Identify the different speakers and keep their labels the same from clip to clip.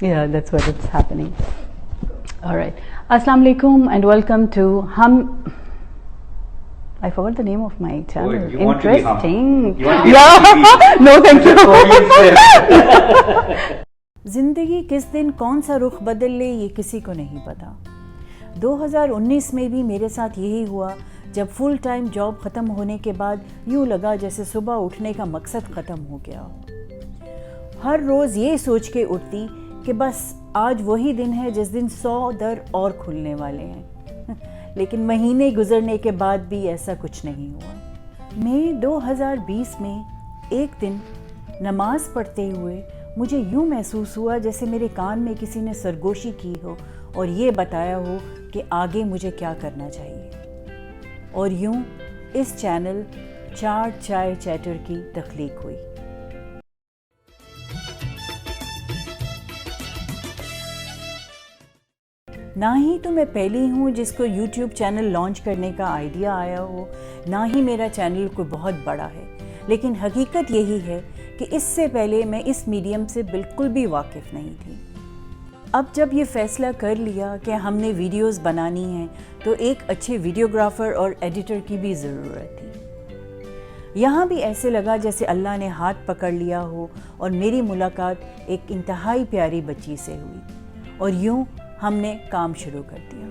Speaker 1: Yeah, that's what it's happening. All right. Assalamu alaikum and welcome to I forgot the name of my channel.
Speaker 2: You want to be
Speaker 1: Interesting.
Speaker 2: yeah.
Speaker 1: No, thank you.
Speaker 3: ज़िंदगी किस दिन कौन सा रुख बदल ले ये किसी को नहीं पता। 2019 में भी मेरे साथ यही हुआ जब फुल टाइम जॉब ख़त्म होने के बाद यूँ लगा जैसे सुबह उठने का मकसद ख़त्म हो गया। हर रोज़ ये सोच के उठती कि बस आज वही दिन है जिस दिन 100 दर और खुलने वाले हैं लेकिन महीने गुजरने के बाद भी ऐसा कुछ नहीं हुआ। मई 2020 में एक दिन नमाज पढ़ते हुए मुझे यूँ महसूस हुआ जैसे मेरे कान में किसी ने सरगोशी की हो और ये बताया हो कि आगे मुझे क्या करना चाहिए। और यूँ इस चैनल चार चाय चैटर की तख्लीक हुई। ना ही तो मैं पहली हूँ जिसको YouTube चैनल लॉन्च करने का आइडिया आया हो, ना ही मेरा चैनल कोई बहुत बड़ा है, लेकिन हकीकत यही है कि इससे पहले मैं इस मीडियम से बिल्कुल भी वाकिफ़ नहीं थी। अब जब ये फ़ैसला कर लिया कि हमने वीडियोस बनानी हैं तो एक अच्छे वीडियोग्राफ़र और एडिटर की भी ज़रूरत थी। यहाँ भी ऐसे लगा जैसे अल्लाह ने हाथ पकड़ लिया हो और मेरी मुलाकात एक इंतहाई प्यारी बच्ची से हुई और यूँ हमने काम शुरू कर दिया।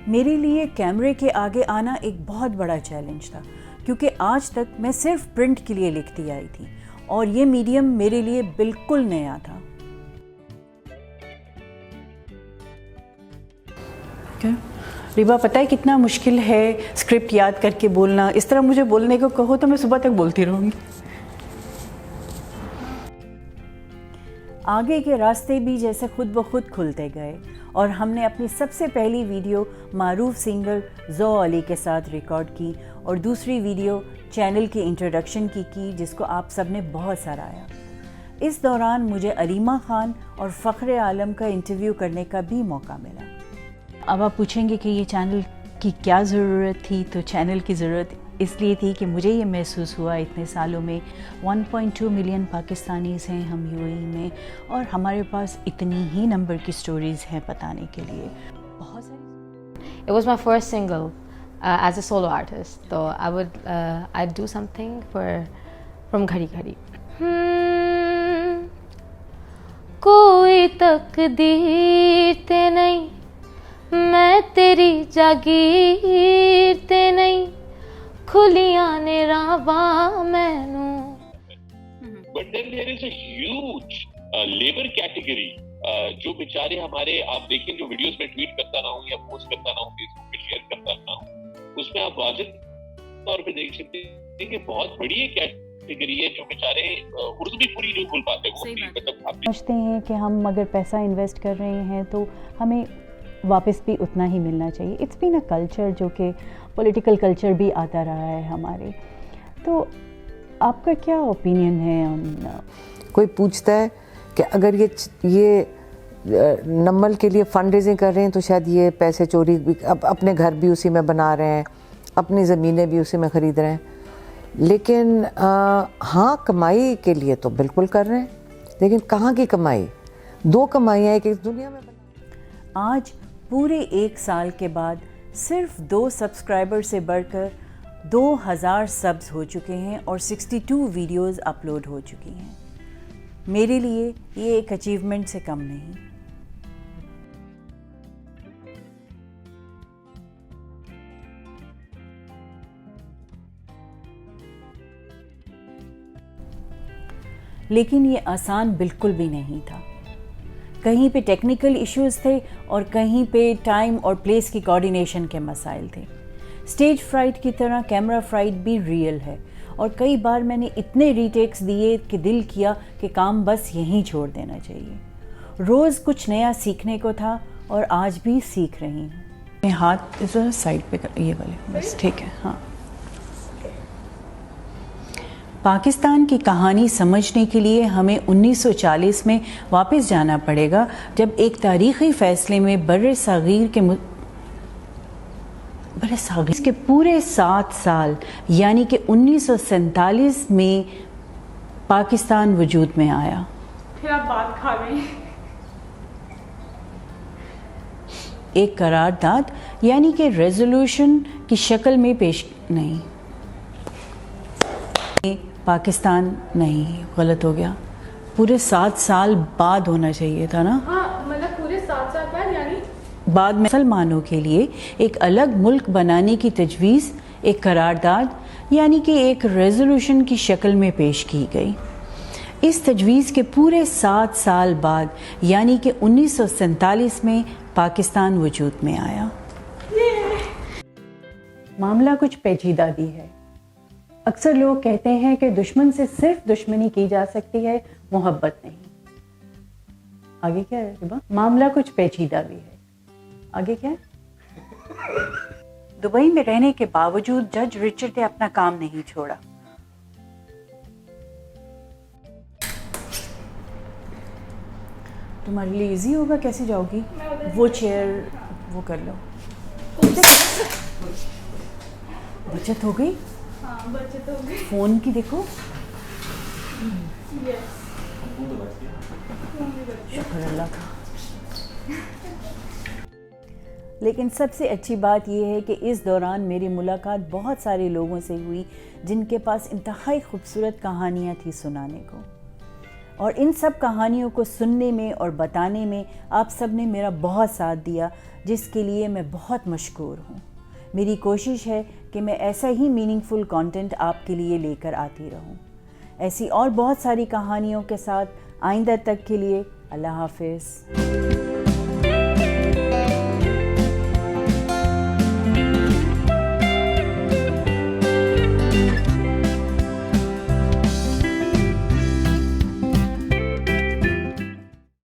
Speaker 3: मेरे लिए कैमरे के आगे आना एक बहुत बड़ा चैलेंज था क्योंकि आज तक मैं सिर्फ प्रिंट के लिए लिखती आई थी और ये मीडियम मेरे लिए बिल्कुल नया था। क्या रिबा, पता है कितना मुश्किल है स्क्रिप्ट याद करके बोलना। इस तरह मुझे बोलने को कहो तो मैं सुबह तक बोलती रहूँगी। आगे के रास्ते भी जैसे खुद ब खुद खुलते गए और हमने अपनी सबसे पहली वीडियो मारूफ सिंगर ज़ो अली के साथ रिकॉर्ड की और दूसरी वीडियो चैनल की इंट्रोडक्शन की जिसको आप सब ने बहुत सराहा। इस दौरान मुझे अलीमा खान और फ़ख्र आलम का इंटरव्यू करने का भी मौका मिला। अब आप पूछेंगे कि ये चैनल की क्या ज़रूरत थी, तो चैनल की ज़रूरत इसलिए थी कि मुझे ये महसूस हुआ इतने सालों में 1.2 मिलियन पाकिस्तानीज़ हैं हम यूएई में और हमारे पास इतनी ही नंबर की स्टोरीज़ हैं बताने के लिए। बहुत सारी।
Speaker 4: It was my first single as a solo artist, so I'd do something from घड़ी घड़ी। कोई तकदीर ते नहीं, मैं तेरी जागीर ते नहीं, खुलियां ने रावा मैनू।
Speaker 5: But then there is a huge labor category जो बेचारे हमारे, आप देखें जो वीडियोस में ट्वीट करता ना हूँ या पोस्ट करता ना हूँ, फेसबुक पे शेयर करता ना हूँ, उसमें आप वाजिब तौर पे देख सकते हैं कि बहुत बड़ी एक कैटेगरी है जो बेचारे उर्दू भी पूरी नहीं बोल पाते। वो मतलब
Speaker 1: समझते हैं कि हम अगर पैसा इन्वेस्ट कर रहे हैं तो हमें वापस भी उतना ही मिलना चाहिए। इट्स बीन अ कल्चर जो कि पॉलिटिकल कल्चर भी आता रहा है हमारे। तो आपका क्या ओपिनियन है?
Speaker 6: कोई पूछता है कि अगर ये नम्बल के लिए फंड रेजिंग कर रहे हैं तो शायद ये पैसे चोरी, अपने घर भी उसी में बना रहे हैं, अपनी ज़मीनें भी उसी में ख़रीद रहे हैं, लेकिन हाँ कमाई के लिए तो बिल्कुल कर रहे हैं, लेकिन कहाँ की कमाई? दो कमाइयाँ एक इस दुनिया में
Speaker 3: आज पूरे 1 साल के बाद सिर्फ 2 सब्सक्राइबर से बढ़कर 2000 सब्स हो चुके हैं और 62 वीडियोस अपलोड हो चुकी हैं। मेरे लिए ये एक अचीवमेंट से कम नहीं। लेकिन ये आसान बिल्कुल भी नहीं था। कहीं पे टेक्निकल इश्यूज थे और कहीं पे टाइम और प्लेस की कोऑर्डिनेशन के मसाइल थे। स्टेज फ्राइट की तरह कैमरा फ्राइट भी रियल है और कई बार मैंने इतने रीटेक्स दिए कि दिल किया कि काम बस यहीं छोड़ देना चाहिए। रोज़ कुछ नया सीखने को था और आज भी सीख रही हूँ। मैं हाथ इस साइड पे कर, ये वाले बस ठीक है। हाँ, पाकिस्तान की कहानी समझने के लिए हमें 1940 में वापस जाना पड़ेगा, जब एक तारीख़ी फ़ैसले में बर्र सग़ीर के बड़े सागे इसके पूरे 7 साल यानी कि 1947 में पाकिस्तान वजूद में आया।
Speaker 2: फिर आप बात खा गई।
Speaker 3: एक करारदाद यानी कि रेजोल्यूशन की शक्ल में पेश नहीं, पाकिस्तान नहीं, गलत हो गया, पूरे 7 साल बाद होना चाहिए था ना।
Speaker 2: हाँ मतलब पूरे 7 साल बाद, यानी
Speaker 3: बाद में मुसलमानों के लिए एक अलग मुल्क बनाने की तजवीज़ एक करारदाद यानी कि एक रेजोल्यूशन की शक्ल में पेश की गई। इस तजवीज़ के पूरे 7 साल बाद यानी कि 1947 में पाकिस्तान वजूद में आया।
Speaker 1: मामला कुछ पेचीदा भी है। अक्सर लोग कहते हैं कि दुश्मन से सिर्फ दुश्मनी की जा सकती है, मोहब्बत नहीं। आगे क्या है रिबा? मामला कुछ पेचीदा भी है। आगे क्या है?
Speaker 3: दुबई में रहने के बावजूद जज रिचर्ड ने अपना काम नहीं छोड़ा। तुम्हारे लिए इजी होगा, कैसे जाओगी? वो चेयर वो कर लो। बचत हो गई?
Speaker 2: हाँ बचत हो गई।
Speaker 3: फोन की देखो, शुक्र अल्लाह का। लेकिन सबसे अच्छी बात यह है कि इस दौरान मेरी मुलाकात बहुत सारे लोगों से हुई जिनके पास इंतहाई खूबसूरत कहानियाँ थी सुनाने को, और इन सब कहानियों को सुनने में और बताने में आप सब ने मेरा बहुत साथ दिया, जिसके लिए मैं बहुत मशकूर हूँ। मेरी कोशिश है कि मैं ऐसा ही मीनिंगफुल कंटेंट आपके लिए लेकर आती रहूं। ऐसी और बहुत सारी कहानियों के साथ आइंदा तक के लिए अल्लाह हाफिज़।